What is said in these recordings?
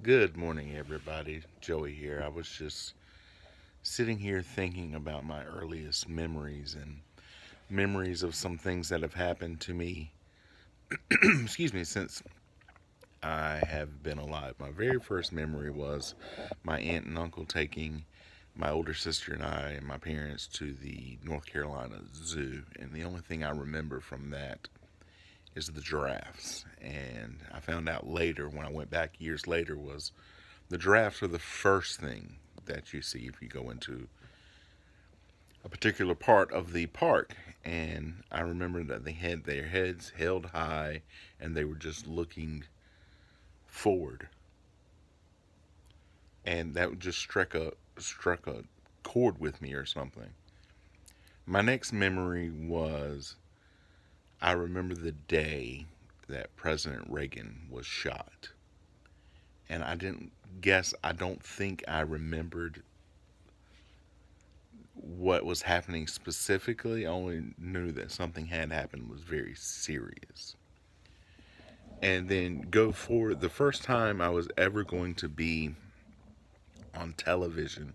Good morning, everybody. Joey here. I was just sitting here thinking about my earliest memories and memories of some things that have happened to me, excuse me, since I have been alive. My very first memory was my aunt and uncle taking my older sister and I and my parents to the North Carolina Zoo. And the only thing I remember from that is the giraffes. And I found out later, when I went back years later, was the giraffes are the first thing that you see if you go into a particular part of the park. And I remember that they had their heads held high and they were just looking forward. And that just struck a chord with me or something. My next memory was I remember the day that President Reagan was shot. And I don't think I remembered what was happening specifically. I only knew that something had happened was very serious. And then go forward, the first time I was ever going to be on television,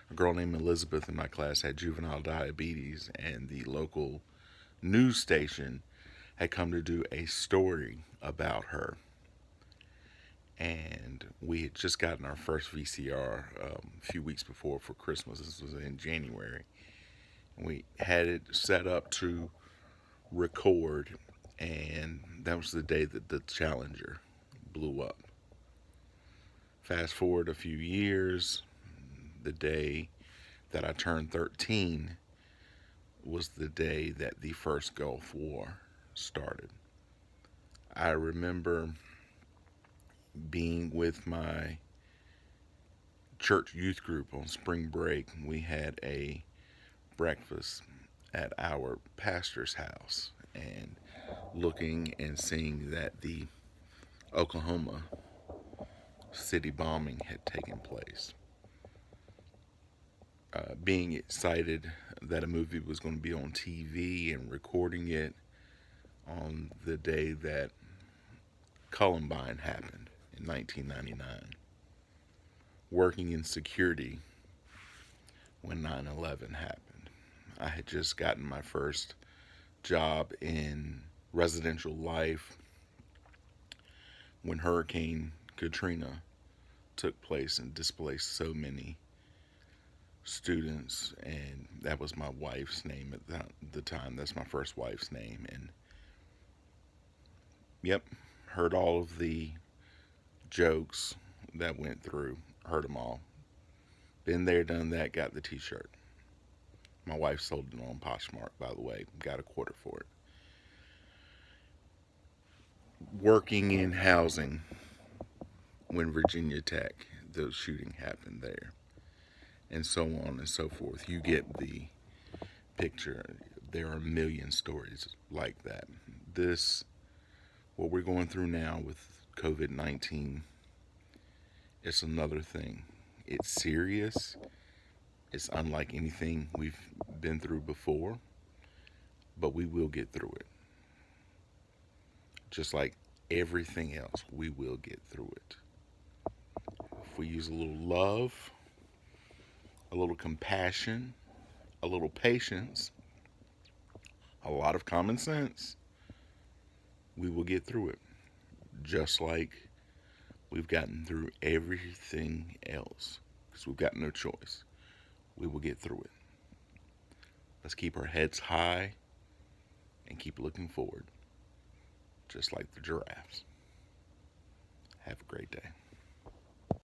a girl named Elizabeth in my class had juvenile diabetes, and the local news station had come to do a story about her. And we had just gotten our first VCR a few weeks before for Christmas. This was in January. We had it set up to record, and that was the day that the Challenger blew up. Fast forward a few years, the day that I turned 13 was the day that the first Gulf War started. I remember being with my church youth group on spring break. We had a breakfast at our pastor's house and looking and seeing that the Oklahoma city bombing had taken place. Being excited that a movie was going to be on TV and recording it on the day that Columbine happened in 1999. Working in security when 9/11 happened. I had just gotten my first job in residential life when Hurricane Katrina took place and displaced so many students, and that was my wife's name at the time. That's my first wife's name. And yep, heard all of the jokes that went through, heard them all. Been there, done that, got the t-shirt. My wife sold it on Poshmark, by the way, got a quarter for it. Working in housing when Virginia Tech, the shooting happened there, and so on and so forth. You get the picture. There are a million stories like that. This, what we're going through now with COVID-19, it's another thing. It's serious. It's unlike anything we've been through before, but we will get through it. Just like everything else, we will get through it. If we use a little love, a little compassion, a little patience, a lot of common sense, we will get through it. Just like we've gotten through everything else, because we've got no choice. We will get through it. Let's keep our heads high and keep looking forward, just like the giraffes. Have a great day.